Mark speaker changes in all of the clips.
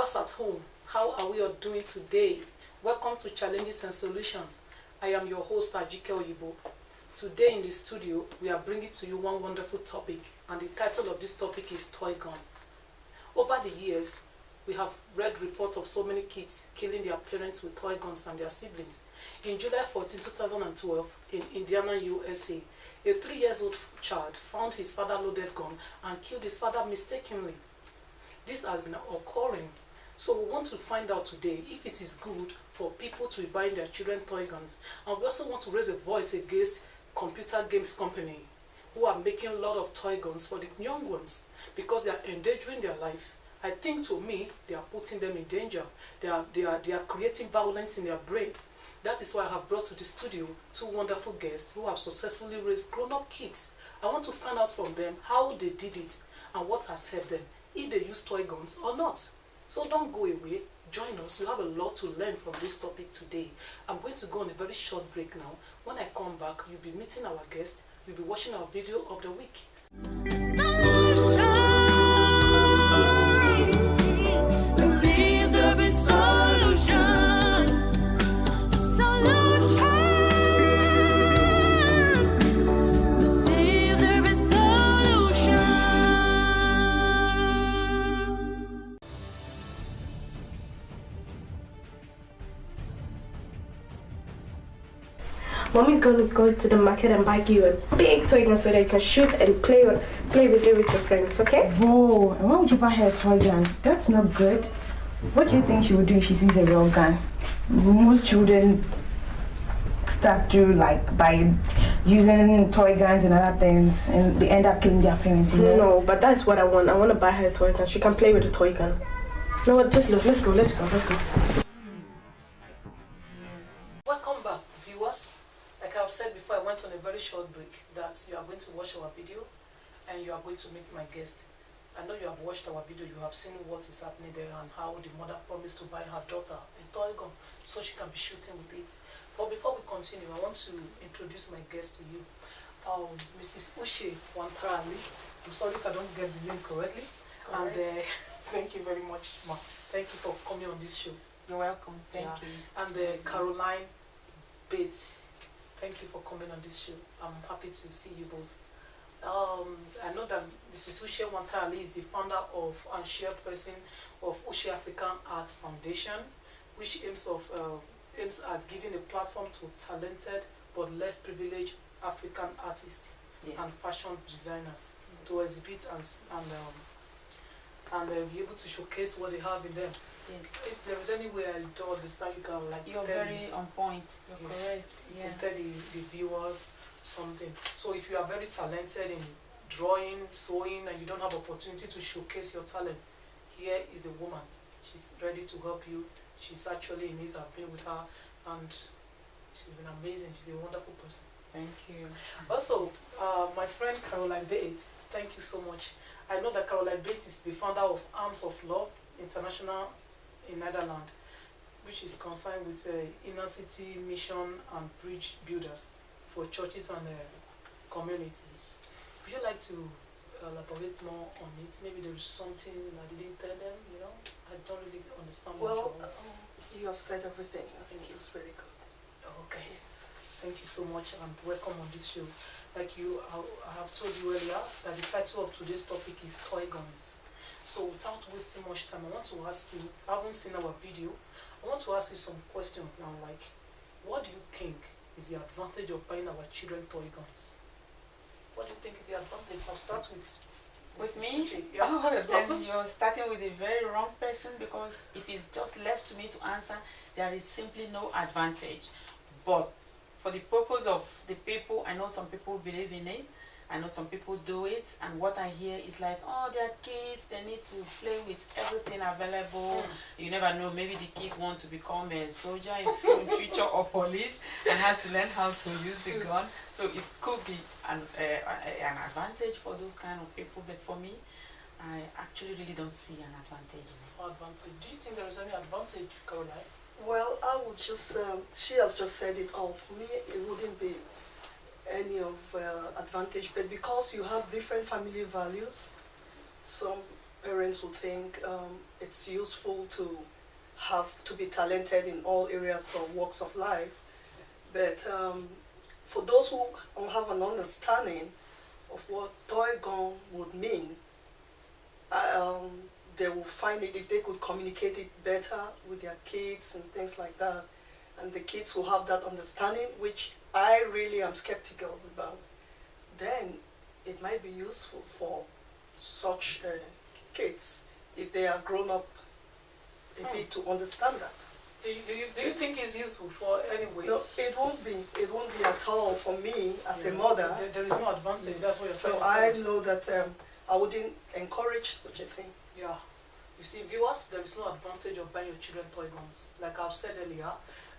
Speaker 1: Viewers at home, how are we all doing today? Welcome to Challenges and Solutions. I am your host, Ajike Oyinbo. Today in the studio, we are bringing to you one wonderful topic, and the title of this topic is Toy Gun. Over the years, we have read reports of so many kids killing their parents with toy guns and their siblings. In July 14, 2012, in Indiana, USA, a 3-year-old child found his father-loaded gun and killed his father mistakenly. This has been occurring. So we want to find out today if it is good for people to be buying their children toy guns. And we also want to raise a voice against computer games company who are making a lot of toy guns for the young ones because they are endangering their life. I think to me, they are putting them in danger. They are creating violence in their brain. That is why I have brought to the studio 2 wonderful guests who have successfully raised grown-up kids. I want to find out from them how they did it and what has helped them, if they use toy guns or not. So don't go away. Join us. You have a lot to learn from this topic today. I'm going to go on a very short break now. When I come back, you'll be meeting our guest. You'll be watching our video of the week.
Speaker 2: Mommy's going to go to the market and buy you a big toy gun so that you can shoot and play with it with your friends, okay?
Speaker 3: Whoa, and why would you buy her a toy gun? That's not good. What do you think she would do if she sees a real gun? Most children start to by using toy guns and other things, and they end up killing their parents, you know?
Speaker 2: No, but that's what I want. I want to buy her a toy gun. She can play with a toy gun. You know what? Just look. Let's go.
Speaker 1: Welcome back, viewers. Like I've said before, I went on a very short break that you are going to watch our video and you are going to meet my guest. I know you have watched our video, you have seen what is happening there and how the mother promised to buy her daughter a toy gun so she can be shooting with it. But before we continue, I want to introduce my guest to you. Mrs. Ushe Wantarali. I'm sorry if I don't get the name correctly. And thank you very much, Ma. Thank you for coming on this show.
Speaker 4: You're welcome. Thank you.
Speaker 1: And Caroline Bates. Thank you for coming on this show. I'm happy to see you both. I know that Mrs. Ushe Wantarali is the founder of and chairperson of Ushe African Arts Foundation, which aims at giving a platform to talented but less privileged African artists and fashion designers to exhibit and be able to showcase what they have in them.
Speaker 4: Yes.
Speaker 1: If there is any way I don't understand, you can
Speaker 4: You're very on point. You're correct.
Speaker 1: You can tell the viewers something. So if you are very talented in drawing, sewing, and you don't have opportunity to showcase your talent, here is the woman. She's ready to help you. She's actually in it. I've been with her, and she's been amazing. She's a wonderful person.
Speaker 4: Thank you.
Speaker 1: Also, my friend Caroline Bates, thank you so much. I know that Caroline Bates is the founder of Arms of Love International in Netherlands, which is concerned with inner city mission and bridge builders for churches and communities. Would you like to elaborate more on it? Maybe there is something I didn't tell them, you know? I don't really understand.
Speaker 5: Well, you have said everything. I think it's really good.
Speaker 1: Okay. Yes. Thank you so much and welcome on this show. Like I have told you earlier that the title of today's topic is toy guns. So without wasting much time, I want to ask you, I haven't seen our video, I want to ask you some questions now, like, what do you think is the advantage of buying our children toy guns? What do you think is the advantage? I'll start with
Speaker 4: me?
Speaker 1: Yeah.
Speaker 4: Oh, then you're starting with a very wrong person, because if it's just left to me to answer, there is simply no advantage. But for the purpose of the people, I know some people believe in it, I know some people do it, and what I hear is like, oh, they're kids, they need to play with everything available. You never know, maybe the kids want to become a soldier in future or police and has to learn how to use the gun. So it could be an advantage for those kind of people, but for me, I actually really don't see an advantage in it.
Speaker 1: Advantage. Do you think there is any advantage, Caroline?
Speaker 5: Well, I would just, she has just said it all. For me, it wouldn't be any of advantage, but because you have different family values, some parents parents will think it's useful to be talented in all areas or walks of life. But for those who have an understanding of what toy gun would mean, they will find it if they could communicate it better with their kids and things like that. And the kids will have that understanding, which I really am skeptical about. Then it might be useful for such kids if they are grown up a bit to understand that.
Speaker 1: Do you think it's useful for anyway?
Speaker 5: No, it won't be. It won't be at all for me as a mother.
Speaker 1: There is no advantage. That's what you're
Speaker 5: So
Speaker 1: trying to
Speaker 5: I
Speaker 1: tell us.
Speaker 5: know that I wouldn't encourage such a thing.
Speaker 1: Yeah. You see, viewers, there is no advantage of buying your children toy guns. Like I've said earlier,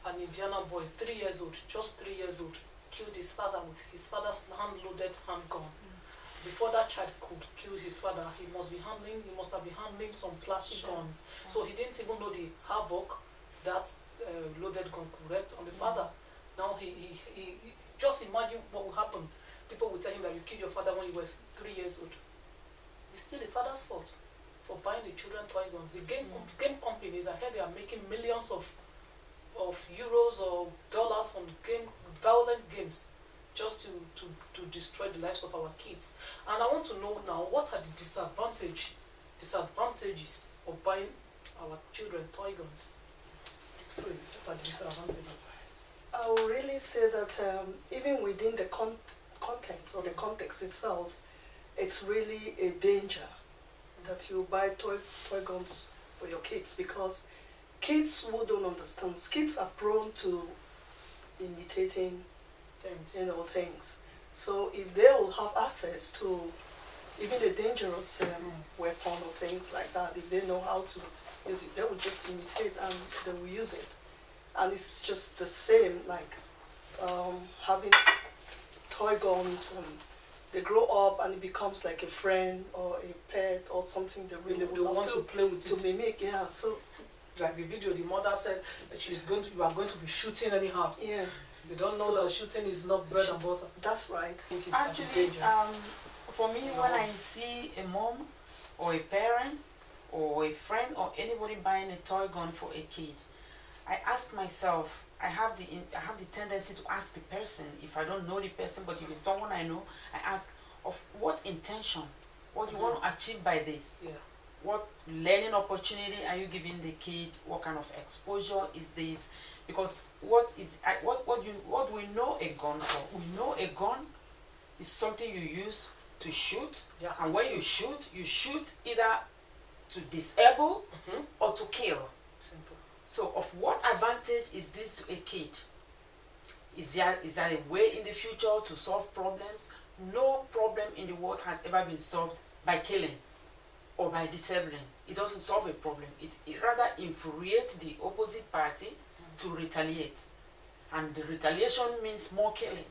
Speaker 1: an Indiana boy, 3 years old, just 3 years old, killed his father with his father's hand-loaded handgun. Before that child could kill his father, he must have been handling some plastic guns. So he didn't even know the havoc that loaded gun could wreak on the father. Now he just imagine what will happen. People will tell him that you killed your father when he was 3 years old. It's still the father's fault for buying the children toy guns. The game companies, I heard they are making millions of euros or dollars from violent games just to destroy the lives of our kids. And I want to know now, what are the disadvantages of buying our children toy guns? What are the disadvantages?
Speaker 5: I will really say that even within the content or the context itself, it's really a danger that you buy toy guns for your kids, because kids who don't understand, kids are prone to imitating things. So if they will have access to even the dangerous weapon or things like that, if they know how to use it, they will just imitate and they will use it. And it's just the same like having toy guns, and they grow up and it becomes like a friend or a pet or something they really would love
Speaker 1: to play with
Speaker 5: to mimic. Yeah, so
Speaker 1: like the video, the mother said that you are going to be shooting anyhow.
Speaker 5: yeah.
Speaker 1: They don't know that shooting is not bread and butter.
Speaker 5: That's right.
Speaker 4: Actually, for me, when I see a mom or a parent or a friend or anybody buying a toy gun for a kid, I ask myself, I have the tendency to ask the person, if I don't know the person, but if it's someone I know, I ask, of what intention, what do you want to achieve by this?
Speaker 1: Yeah.
Speaker 4: What learning opportunity are you giving the kid? What kind of exposure is this? Because what do we know a gun for? We know a gun is something you use to shoot, and when you shoot either to disable or to kill.
Speaker 1: Simple.
Speaker 4: So of what advantage is this to a kid? Is there a way in the future to solve problems? No problem in the world has ever been solved by killing or by disabling. It doesn't solve a problem. It rather infuriates the opposite party to retaliate. And the retaliation means more killing.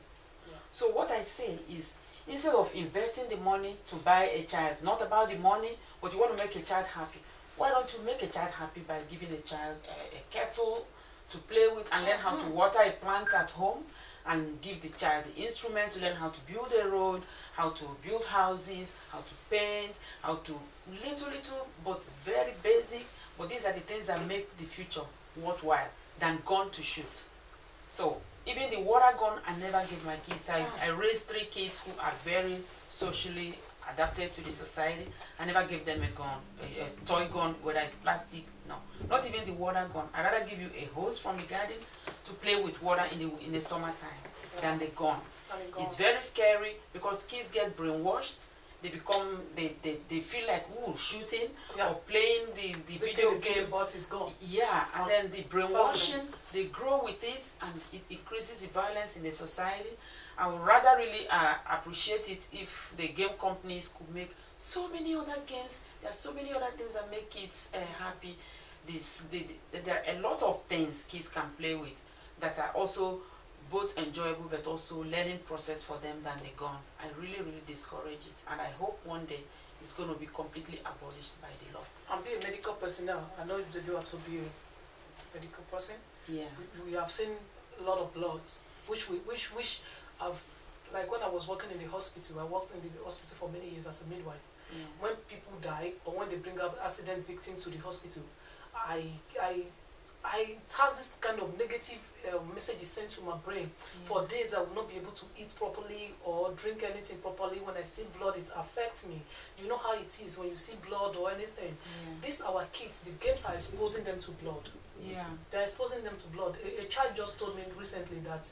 Speaker 1: Yeah.
Speaker 4: So what I say is, instead of investing the money to buy a child, not about the money, but you want to make a child happy, why don't you make a child happy by giving a child a kettle to play with and learn how to water a plant at home, and give the child the instrument to learn how to build a road, how to build houses, how to paint, how to little but very basic. But these are the things that make the future worthwhile than gun to shoot. So even the water gun, I never give my kids. I raised 3 kids who are very socially adapted to the society. I never give them a gun, a toy gun, whether it's plastic. No, not even the water gun. I rather give you a hose from the garden to play with water in the summertime than the gun. It's very scary because kids get brainwashed. They feel like shooting or playing the video game.
Speaker 1: But it's gone.
Speaker 4: Yeah, and then the brainwashing, they grow with it, and it increases the violence in the society. I would rather really appreciate it if the game companies could make so many other games. There are so many other things that make kids happy. There are a lot of things kids can play with that are also both enjoyable but also learning process for them than the gun. I really discourage it, and I hope one day it's going to be completely abolished by the law.
Speaker 1: I'm being a medical personnel. I know you do have to be a medical person.
Speaker 4: Yeah.
Speaker 1: We have seen a lot of bloods, which have, like when I was working in the hospital, I worked in the hospital for many years as a midwife. When people die or when they bring up accident victims to the hospital, it has this kind of negative message sent to my brain. For days I will not be able to eat properly or drink anything properly. When I see blood, it affects me. You know how it is when you see blood or anything. These our kids, the games are exposing them to blood. They're exposing them to blood. A child just told me recently that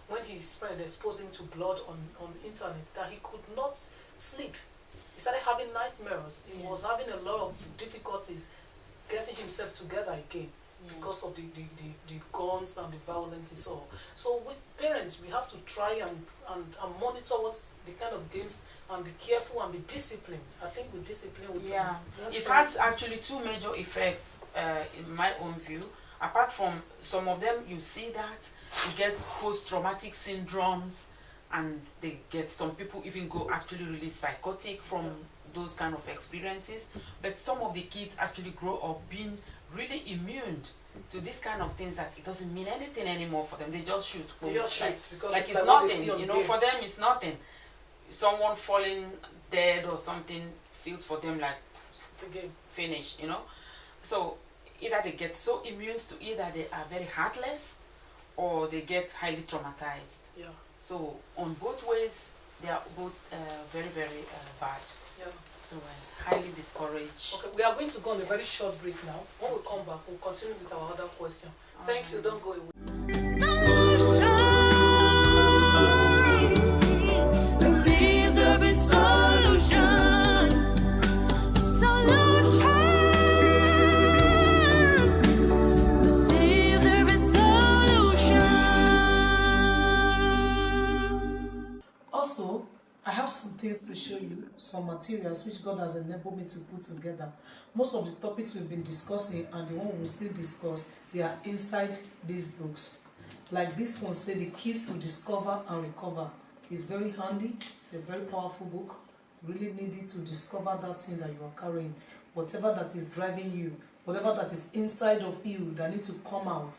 Speaker 1: when his friend exposed him to blood on internet, that he could not sleep. He started having nightmares. He was having a lot of difficulties getting himself together again. Because of the guns and the violence he saw. So with parents, we have to try and monitor what's the kind of games and be careful and be disciplined. I think with discipline we can.
Speaker 4: It has actually two major effects in my own view. Apart from some of them, you see that you get post-traumatic syndromes, and they get, some people even go actually really psychotic from those kind of experiences. But some of the kids actually grow up being really immune to this kind of things, that it doesn't mean anything anymore for them. They just shoot.
Speaker 1: They just shoot because
Speaker 4: it's nothing. You know, for them it's nothing. Someone falling dead or something feels for them like
Speaker 1: it's a game.
Speaker 4: Finish. You know, so either they get so immune to, either they are very heartless or they get highly traumatized. So on both ways, they are both very, very bad. So I highly discourage.
Speaker 1: Okay, we are going to go on a very short break now. When we come back, we'll continue with our other question. Thank you, don't go away.
Speaker 6: Believe there is solution. Believe there is solution.
Speaker 1: Also, I have some things to show you, some materials which God has enabled me to put together. Most of the topics we've been discussing and the one we'll still discuss, they are inside these books. Like this one said, The Keys to Discover and Recover. It's very handy. It's a very powerful book. You really need it to discover that thing that you are carrying. Whatever that is driving you, whatever that is inside of you that needs to come out,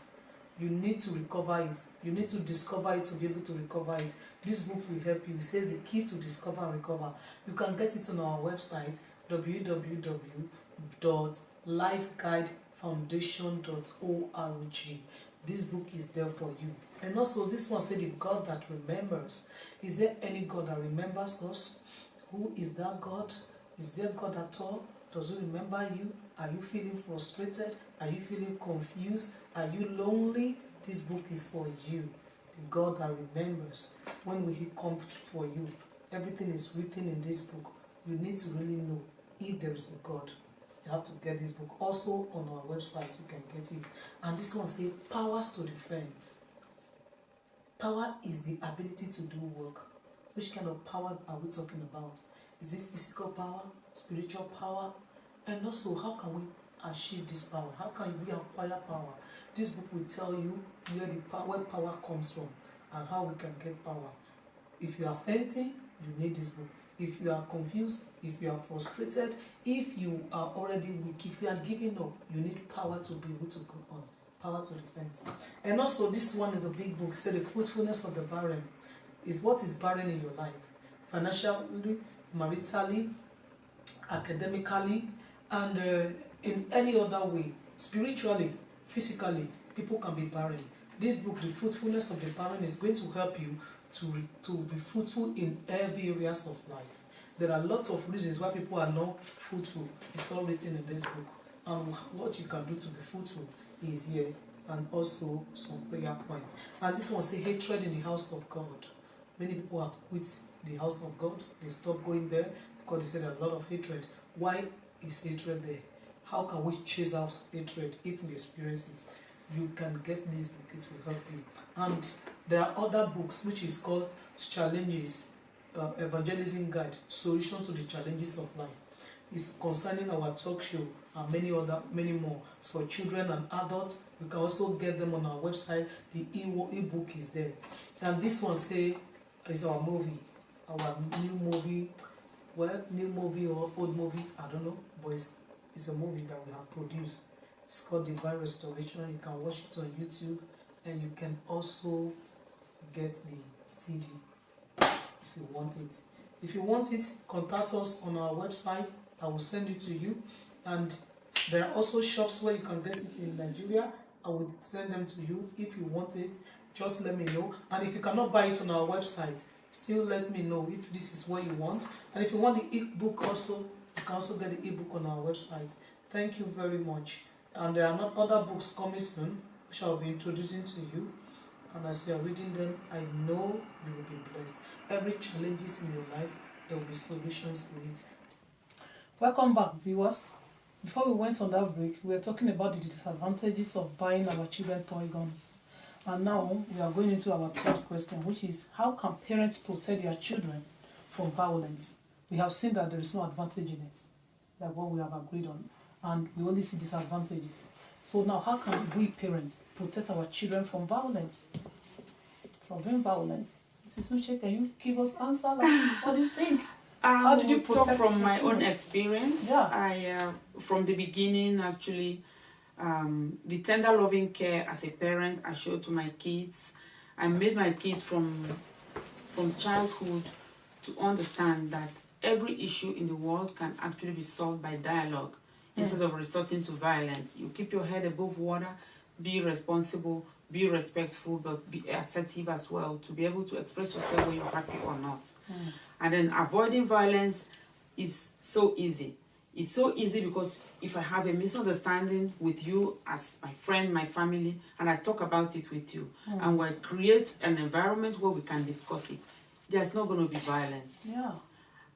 Speaker 1: you need to recover it. You need to discover it to be able to recover it. This book will help you. It says The Key to Discover and Recover. You can get it on our website, www.lifeguidefoundation.org. This book is there for you. And also this one said, The God That Remembers. Is there any God that remembers us? Who is that God? Is there God at all? Does he remember you? Are you feeling frustrated? Are you feeling confused? Are you lonely? This book is for you. The God that remembers. When will he come for you? Everything is written in this book. You need to really know if there is a God. You have to get this book. Also on our website you can get it. And this one says powers to defend. Power is the ability to do work. Which kind of power are we talking about? Is it physical power, spiritual power? And also, how can we achieve this power? How can we acquire power? This book will tell you where power comes from and how we can get power. If you are fainting, you need this book. If you are confused, if you are frustrated, if you are already weak, if you are giving up, you need power to be able to go on. Power to defend. And also, this one is a big book. It says The Fruitfulness of the Barren. Is what is barren in your life, financially, maritally, academically, and in any other way, spiritually, physically, people can be barren. This book, The Fruitfulness of the Barren, is going to help you to be fruitful in every areas of life. There are lots of reasons why people are not fruitful. It's all written in this book. And what you can do to be fruitful is here, and also some prayer points. And this one says hatred in the house of God. Many people have quit the house of God. They stopped going there because they said a lot of hatred. Why is hatred there? How can we chase out hatred if we experience it? You can get this book, it will help you. And there are other books which is called Challenges, Evangelism Guide, Solutions to the Challenges of Life. It's concerning our talk show and many more. It's for children and adults. You can also get them on our website. The e-book is there. And this one say is our movie, our new movie. Well, new movie or old movie, I don't know, but it's a movie that we have produced. It's called Divine Restoration. You can watch it on YouTube, and you can also get the CD if you want it. If you want it, contact us on our website. I will send it to you. And there are also shops where you can get it in Nigeria. I will send them to you. If you want it, just let me know. And if you cannot buy it on our website, still let me know if this is what you want. And if you want the e-book also, you can also get the e-book on our website. Thank you very much. And there are not other books coming soon, which I will be introducing to you. And as you are reading them, I know you will be blessed. Every challenges in your life, there will be solutions to it. Welcome back, viewers. Before we went on that break, we were talking about the disadvantages of buying our children toy guns. And now we are going into our third question, which is how can parents protect their children from violence? We have seen that there is no advantage in it, like what we have agreed on, and we only see disadvantages. So now, how can we parents protect our children from violence? From being violent? Mrs. Uche, can you give us answer? Like, what do you think? How did you
Speaker 4: talk
Speaker 1: protect
Speaker 4: from
Speaker 1: your
Speaker 4: my
Speaker 1: children?
Speaker 4: own experience?
Speaker 1: Yeah.
Speaker 4: I from the beginning, actually, the tender loving care as a parent I showed to my kids. I made my kids from childhood to understand that every issue in the world can actually be solved by dialogue instead of resorting to violence. You keep your head above water, be responsible, be respectful, but be assertive as well to be able to express yourself when you're happy or not. And then avoiding violence is so easy. It's so easy because if I have a misunderstanding with you as my friend, my family, and I talk about it with you, and we create an environment where we can discuss it, there's not going to be violence.
Speaker 1: Yeah.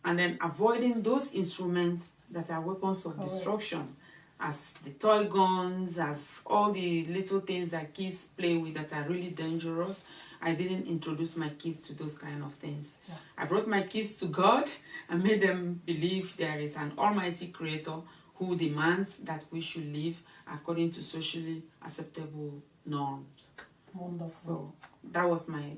Speaker 4: And then avoiding those instruments that are weapons of destruction, as the toy guns, as all the little things that kids play with that are really dangerous. I didn't introduce my kids to those kind of things.
Speaker 1: Yeah.
Speaker 4: I brought my kids to God and made them believe there is an almighty creator who demands that we should live according to socially acceptable norms.
Speaker 1: Wonderful.
Speaker 4: So that was my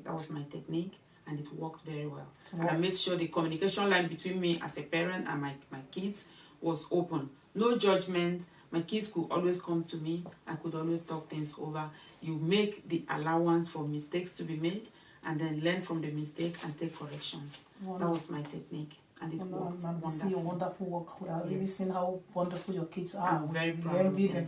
Speaker 4: technique, and it worked very well.
Speaker 1: Wow.
Speaker 4: And I made sure the communication line between me as a parent and my kids was open. No judgment. My kids could always come to me. I could always talk things over. You make the allowance for mistakes to be made, and then learn from the mistake and take corrections.
Speaker 1: Wonderful.
Speaker 4: That was my technique, and it worked
Speaker 1: And we see your
Speaker 4: wonderfully.
Speaker 1: wonderful work. We are really
Speaker 4: Yes.
Speaker 1: seeing how wonderful your kids are.
Speaker 4: I'm very
Speaker 1: We
Speaker 4: proud of
Speaker 1: envy
Speaker 4: them.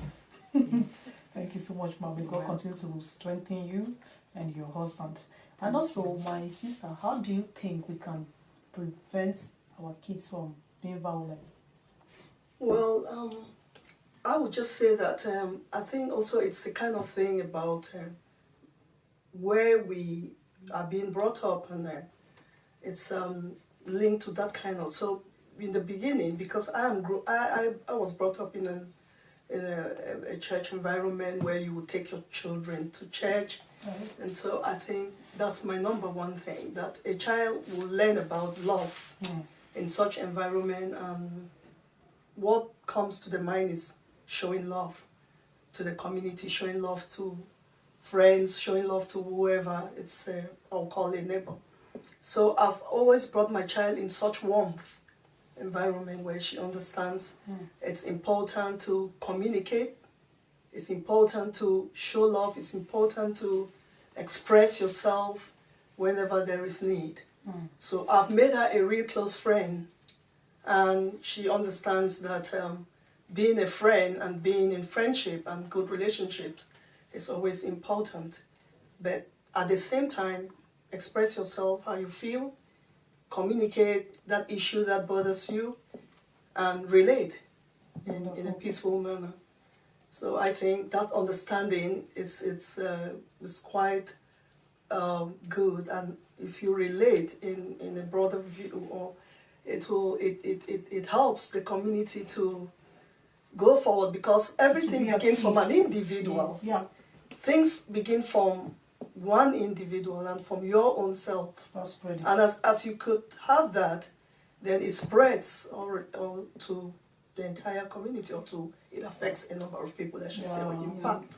Speaker 1: them. Thank you so much, Mom. May God
Speaker 4: You're
Speaker 1: continue to strengthen you and your husband. And also, my sister, how do you think we can prevent our kids from being violent?
Speaker 5: Well, I would just say that I think also it's the kind of thing about where we are being brought up, and it's linked to that kind of. So in the beginning, because I was brought up in a church environment where you would take your children to church,
Speaker 1: Right.
Speaker 5: and so I think that's my number one thing, that a child will learn about love in such environment. What comes to the mind is showing love to the community, showing love to friends, showing love to whoever it's, I'll call a neighbor. So I've always brought my child in such warmth environment where she understands it's important to communicate, it's important to show love, it's important to express yourself whenever there is need. So I've made her a real close friend, and she understands that being a friend and being in friendship and good relationships is always important. But at the same time, express yourself how you feel, communicate that issue that bothers you, and relate in a peaceful manner. So I think that understanding is quite good, and if you relate in a broader view, or it helps the community to go forward, because everything
Speaker 1: be at
Speaker 5: begins from an
Speaker 1: peace.
Speaker 5: individual.
Speaker 1: Yes. Yeah.
Speaker 5: Things begin from one individual and from your own self.
Speaker 1: Start spreading.
Speaker 5: And as you could have that, then it spreads or to the entire community, or it affects a number of people, I should say, or
Speaker 1: Yeah.
Speaker 5: impact.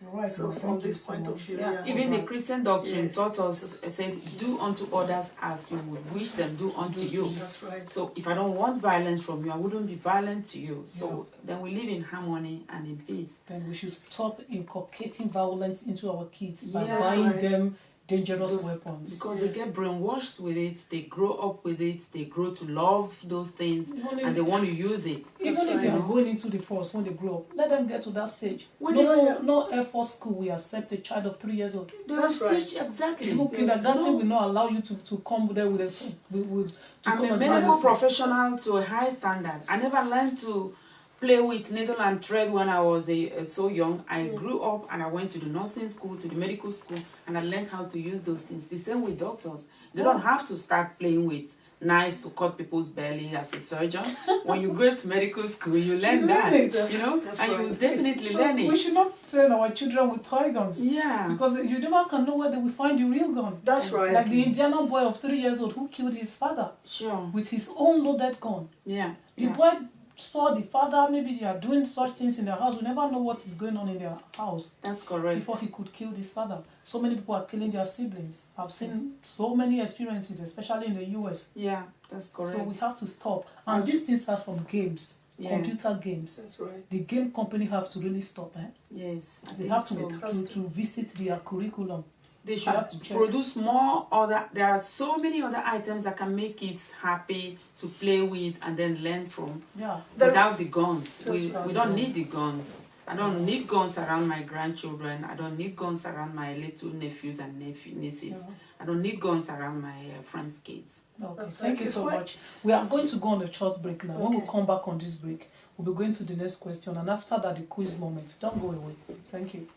Speaker 1: Right.
Speaker 5: So
Speaker 1: Well,
Speaker 5: from
Speaker 1: thank you
Speaker 5: this
Speaker 1: so
Speaker 5: point of
Speaker 1: much.
Speaker 5: view,
Speaker 4: Yeah,
Speaker 5: yeah.
Speaker 4: even the Christian doctrine
Speaker 5: Yes.
Speaker 4: taught us, said, do unto others as you would wish them do unto you.
Speaker 5: That's right.
Speaker 4: So if I don't want violence from you, I wouldn't be violent to you. So then we live in harmony and in peace.
Speaker 1: Then we should stop inculcating violence into our kids by
Speaker 4: Yes.
Speaker 1: buying
Speaker 5: Right.
Speaker 1: them dangerous
Speaker 4: Those-
Speaker 1: weapons.
Speaker 4: because
Speaker 1: Yes.
Speaker 4: they get brainwashed with it, they grow up with it, they grow to love those things,
Speaker 1: Even
Speaker 4: and they want to use it.
Speaker 1: Even if
Speaker 5: right.
Speaker 1: they are going into the force when they grow up, let them get to that stage.
Speaker 4: When
Speaker 1: No Air Force school will accept a child of 3 years old.
Speaker 4: They
Speaker 5: That's
Speaker 4: will
Speaker 5: right.
Speaker 4: teach exactly.
Speaker 1: Even kindergarten
Speaker 4: No.
Speaker 1: will not allow you to come there with to
Speaker 4: I'm
Speaker 1: come
Speaker 4: a
Speaker 1: and
Speaker 4: medical
Speaker 1: do-
Speaker 4: professional to a high standard. I never learned to play with needle and thread when I was so young. I grew up and I went to the nursing school, to the medical school, and I learned how to use those things. The same with doctors. They don't have to start playing with knives to cut people's belly as a surgeon. When you go to medical school, you learn
Speaker 1: You
Speaker 4: that,
Speaker 1: learn it.
Speaker 4: you know,
Speaker 5: That's
Speaker 4: and you
Speaker 5: right.
Speaker 4: will definitely
Speaker 1: So
Speaker 4: learn
Speaker 1: we
Speaker 4: it.
Speaker 1: should not train our children with toy guns.
Speaker 4: Yeah,
Speaker 1: Because you never can know where they will find the real gun.
Speaker 5: That's right.
Speaker 1: Like the Indiana boy of 3 years old who killed his father
Speaker 4: sure.
Speaker 1: with his own loaded gun.
Speaker 4: Yeah,
Speaker 1: The
Speaker 4: yeah.
Speaker 1: boy saw the father, maybe they are doing such things in their house. We never know what is going on in their house
Speaker 4: That's correct.
Speaker 1: before he could kill his father. So many people are killing their siblings. I've seen so many experiences, especially in the US.
Speaker 4: Yeah, that's correct.
Speaker 1: So we have to stop. And these things start from games,
Speaker 4: Yeah.
Speaker 1: computer games.
Speaker 5: That's right.
Speaker 1: The game company have to really stop.
Speaker 4: Yes, I
Speaker 1: They
Speaker 4: think
Speaker 1: have to,
Speaker 4: so.
Speaker 1: to visit their curriculum.
Speaker 4: They
Speaker 1: I
Speaker 4: should
Speaker 1: have to check.
Speaker 4: produce more other. There are so many other items that can make kids happy to play with and then learn from
Speaker 1: Yeah.
Speaker 4: without the guns.
Speaker 5: That's
Speaker 4: We
Speaker 5: right.
Speaker 4: don't need the guns. I don't need guns around my grandchildren. I don't need guns around my little nephews and nieces.
Speaker 1: Yeah.
Speaker 4: I don't need guns around my friends' kids.
Speaker 1: Okay,
Speaker 5: That's
Speaker 1: thank
Speaker 5: right.
Speaker 1: you
Speaker 5: It's
Speaker 1: so
Speaker 5: quite-
Speaker 1: much. We are going to go on a short break now. When we
Speaker 5: Okay.
Speaker 1: come back on this break, we'll be going to the next question. And after that, the quiz moment. Don't go away. Thank you.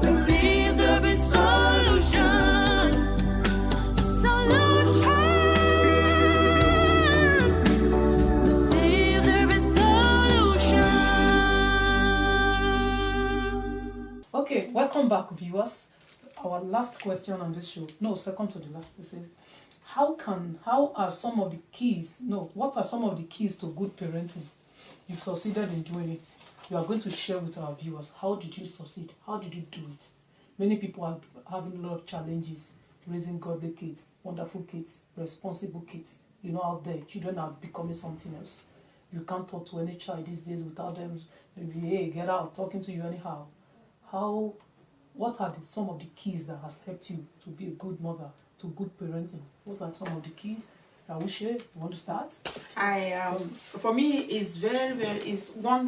Speaker 6: Believe there'll be solution. Solution. Believe there'll be solution.
Speaker 1: Okay, welcome back, viewers. Our last question on this show. No, second to the last. They say, what are some of the keys to good parenting? You've succeeded in doing it. You are going to share with our viewers. How did you succeed? How did you do it? Many people are having a lot of challenges raising godly kids, wonderful kids, responsible kids. You know, out there, children are becoming something else. You can't talk to any child these days without them maybe, hey, get out, talking to you anyhow. What are some of the keys that has helped you to be a good mother, to good parenting? What are some of the keys? Wishe, you want to start?
Speaker 4: For me, it's one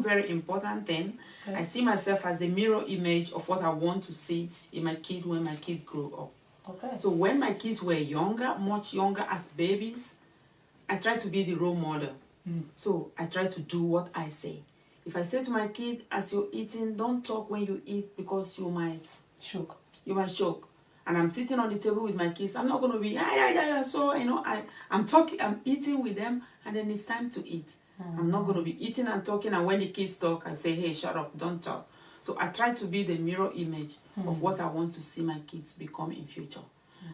Speaker 4: very important thing.
Speaker 1: Okay.
Speaker 4: I see myself as a mirror image of what I want to see in my kid when my kid grow up.
Speaker 1: Okay.
Speaker 4: So when my kids were younger, much younger as babies, I try to be the role model. So I try to do what I say. If I say to my kid, as you're eating, don't talk when you eat because you might
Speaker 1: Shook.
Speaker 4: choke. And I'm sitting on the table with my kids. I'm not going to be, yeah. So, you know, I'm eating with them, and then it's time to eat. I'm not going to be eating and talking, and when the kids talk, I say, hey, shut up, don't talk. So I try to be the mirror image of what I want to see my kids become in future.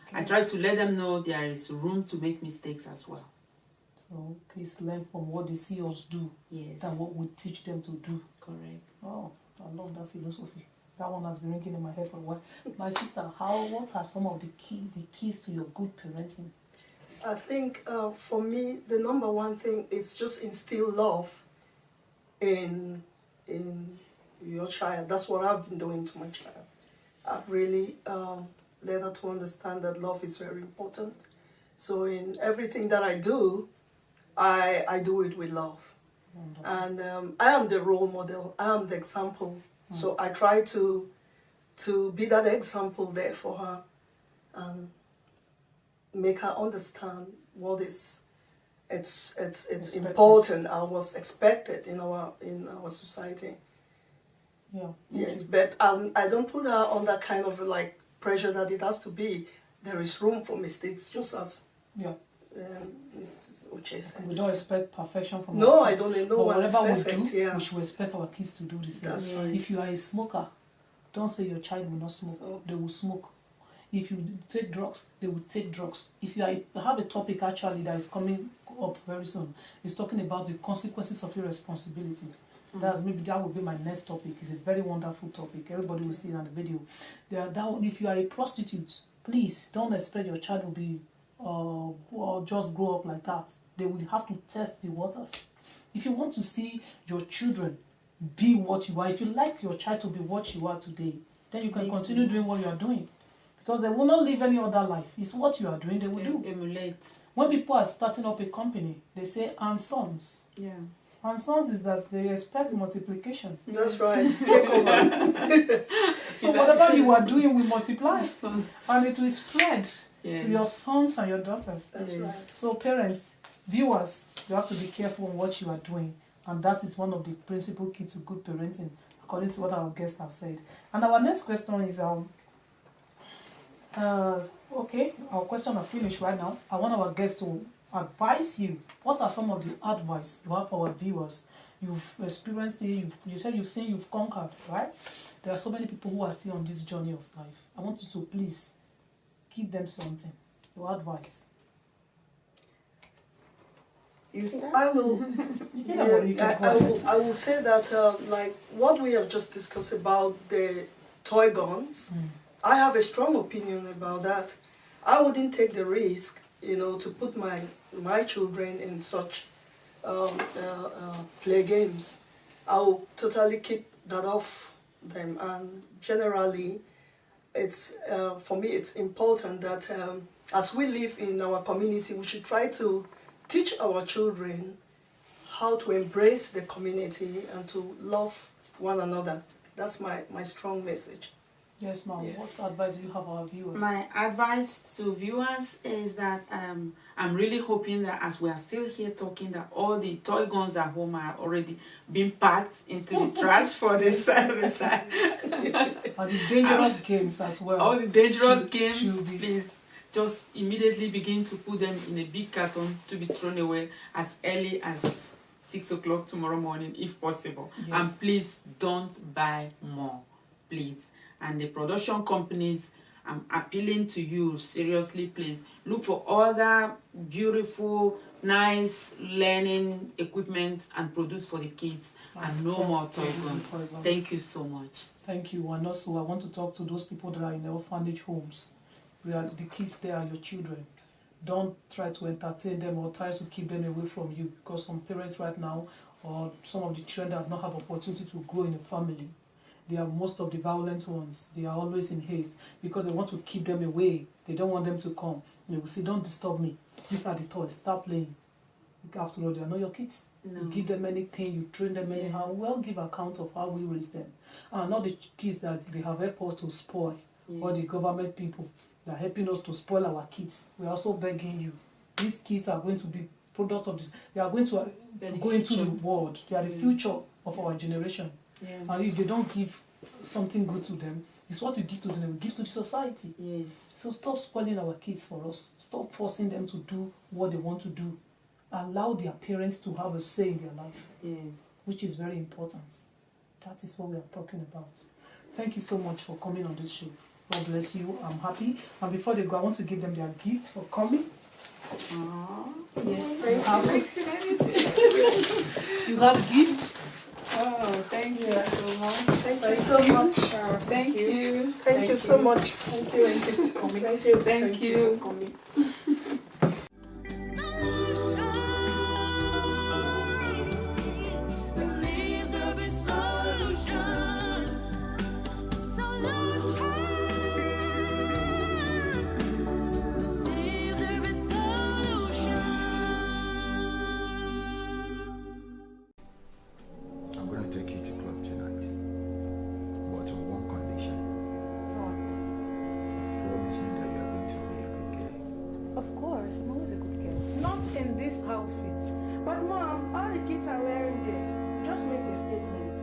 Speaker 1: Okay.
Speaker 4: I try to let them know there is room to make mistakes as well.
Speaker 1: So please learn from what they see us do
Speaker 4: Yes,
Speaker 1: than what we teach them to do.
Speaker 4: correct.
Speaker 1: Oh, I love that philosophy. That one has been ringing in my head for a while. My sister, what are some of the keys to your good parenting?
Speaker 5: I think for me, the number one thing is just instill love in your child. That's what I've been doing to my child. I've really led her to understand that love is very important. So in everything that I do, I do it with love.
Speaker 1: Wonderful.
Speaker 5: And I am the role model. I am the example. So I try to be that example there for her and make her understand what is it's
Speaker 1: Expected.
Speaker 5: important and what's expected in our society.
Speaker 1: Yeah.
Speaker 5: Yes, but I don't put her on that kind of like pressure that it has to be. There is room for mistakes, just as
Speaker 1: Yeah.
Speaker 5: Mrs. Uche said.
Speaker 1: We don't expect perfection from
Speaker 5: No,
Speaker 1: our
Speaker 5: I
Speaker 1: kids.
Speaker 5: don't. No
Speaker 1: But
Speaker 5: one is
Speaker 1: whatever we
Speaker 5: perfect.
Speaker 1: do,
Speaker 5: Yeah.
Speaker 1: we should expect our kids to do the same.
Speaker 5: That's right.
Speaker 1: If you are a smoker, don't say your child will not smoke.
Speaker 5: So-
Speaker 1: They will smoke. If you take drugs, they will take drugs. If you have a topic actually that is coming up very soon, it's talking about the consequences of your responsibilities. That will be my next topic. It's a very wonderful topic. Everybody will see it on the video. If you are a prostitute, please don't expect your child will be or just grow up like that. They will have to test the waters. If you want to see your children be what you are. If you like your child to be what you are today, then you can continue doing what you are doing. Because they will not live any other life. It's what you are doing, they will do.
Speaker 4: Emulate.
Speaker 1: When people are starting up a company, they say, and sons.
Speaker 4: Yeah.
Speaker 1: And sons is that they expect multiplication.
Speaker 5: That's right. Take over.
Speaker 1: So whatever you are doing will multiply. And it will spread to your sons and your daughters.
Speaker 5: That's right.
Speaker 1: So parents, viewers, you have to be careful on what you are doing. And that is one of the principal keys to good parenting, according to what our guests have said. And our next question is, okay, our question are finished right now. I want our guests to advise you. What are some of the advice you have for our viewers? You've experienced it, you said you've seen, you've conquered, right? There are so many people who are still on this journey of life. I want you to please give them something, your advice.
Speaker 3: You start?
Speaker 5: I will. I will say that like what we have just discussed about the toy guns. I have a strong opinion about that. I wouldn't take the risk, to put my children in such play games. I will totally keep that off them. And generally, it's for me it's important that as we live in our community, we should try to teach our children how to embrace the community and to love one another. That's my strong message.
Speaker 1: Yes, ma'am.
Speaker 5: Yes.
Speaker 1: What advice do you have for our viewers?
Speaker 4: My advice to viewers is that I'm really hoping that as we are still here talking, that all the toy guns at home are already being packed into the trash for the recycle.
Speaker 1: And the dangerous games as well.
Speaker 4: All the dangerous games,
Speaker 1: should be.
Speaker 4: please just immediately begin to put them in a big carton to be thrown away as early as 6 o'clock tomorrow morning if possible.
Speaker 1: Yes.
Speaker 4: And please don't buy more, please. And the production companies, I'm appealing to you, seriously, please look for other beautiful, nice learning equipment and produce for the kids, and no more toy guns. Thank you so much.
Speaker 1: Thank you. And also, I want to talk to those people that are in the orphanage homes. The kids there are your children. Don't try to entertain them or try to keep them away from you, because some parents right now, or some of the children that have not have opportunity to grow in a family, they are most of the violent ones. They are always in haste because they want to keep them away. They don't want them to come. They will say, don't disturb me. These are the toys. Stop playing. After all, they are not your kids.
Speaker 4: No.
Speaker 1: You give them anything, you train them anyhow. We'll give account of how we raise them. And not the kids that they have helped us to spoil, or the government people that are helping us to spoil our kids. We are also begging you. These kids are going to be products of this. They are going to go into the world. They are the future of our generation.
Speaker 4: Yes.
Speaker 1: And if they don't give something good to them, it's what you give to them, they will give to the society.
Speaker 4: Yes.
Speaker 1: So stop spoiling our kids for us. Stop forcing them to do what they want to do. Allow their parents to have a say in their life.
Speaker 4: Yes.
Speaker 1: Which is very important. That is what we are talking about. Thank you so much for coming on this show. God bless you. I'm happy. And before they go, I want to give them their gift for coming.
Speaker 4: Yes.
Speaker 1: You have gifts.
Speaker 4: Oh, thank you so much.
Speaker 5: Thank you so much.
Speaker 4: Thank you.
Speaker 5: Thank you so much. Thank you. Thank you for coming. Thank you.
Speaker 4: Thank you for coming.
Speaker 6: Believe there'll be solution. Solution. Believe there'll be solution.
Speaker 7: I'm going to take you to club tonight, but on one condition. Promise me that you are going to be a good girl.
Speaker 2: Of course, I'm always a good girl.
Speaker 8: Not in this outfit. But mom, all the kids are wearing this. Just make a statement.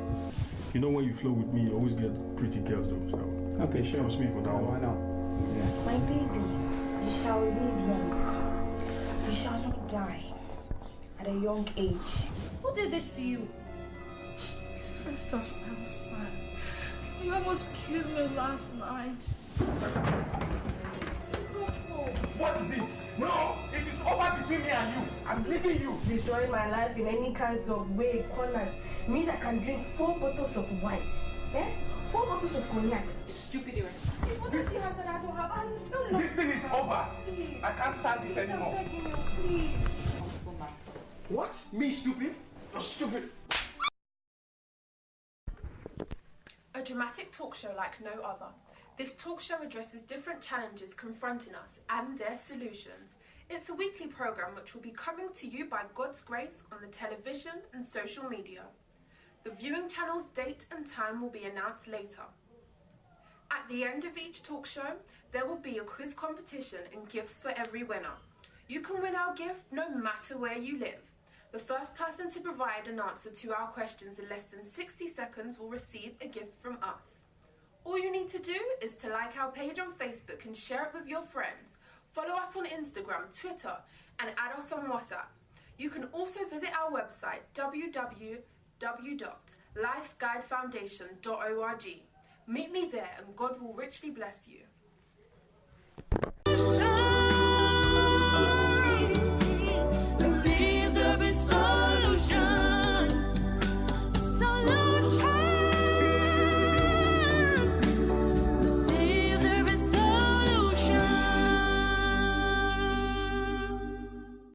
Speaker 9: You know when you flow with me, you always get pretty girls though. So
Speaker 10: Okay, sure.
Speaker 9: trust me for that
Speaker 10: Why
Speaker 9: one.
Speaker 10: not?
Speaker 3: My baby, you shall live long. You shall not die at a young age.
Speaker 6: Who did this to you?
Speaker 8: It's Festus, I was mad. You almost killed me last night.
Speaker 10: What is it? No, it is over between me and you. I'm leaving you.
Speaker 3: Destroying my life in any kinds of way, corner. Me that can drink 4 bottles of wine. 4 bottles of cognac.
Speaker 6: Stupid irresponsible.
Speaker 3: What does he have that I don't have? I'm still not.
Speaker 10: This thing is over. I can't stand this anymore.
Speaker 3: Please.
Speaker 10: What? Me stupid? You're stupid.
Speaker 2: dramatic talk show like no other. This talk show addresses different challenges confronting us and their solutions. It's a weekly programme which will be coming to you by God's grace on the television and social media. The viewing channel's date and time will be announced later. At the end of each talk show, there will be a quiz competition and gifts for every winner. You can win our gift no matter where you live. The first person to provide an answer to our questions in less than 60 seconds will receive a gift from us. All you need to do is to like our page on Facebook and share it with your friends. Follow us on Instagram, Twitter, and add us on WhatsApp. You can also visit our website, www.lifeguidefoundation.org. Meet me there and God will richly bless you.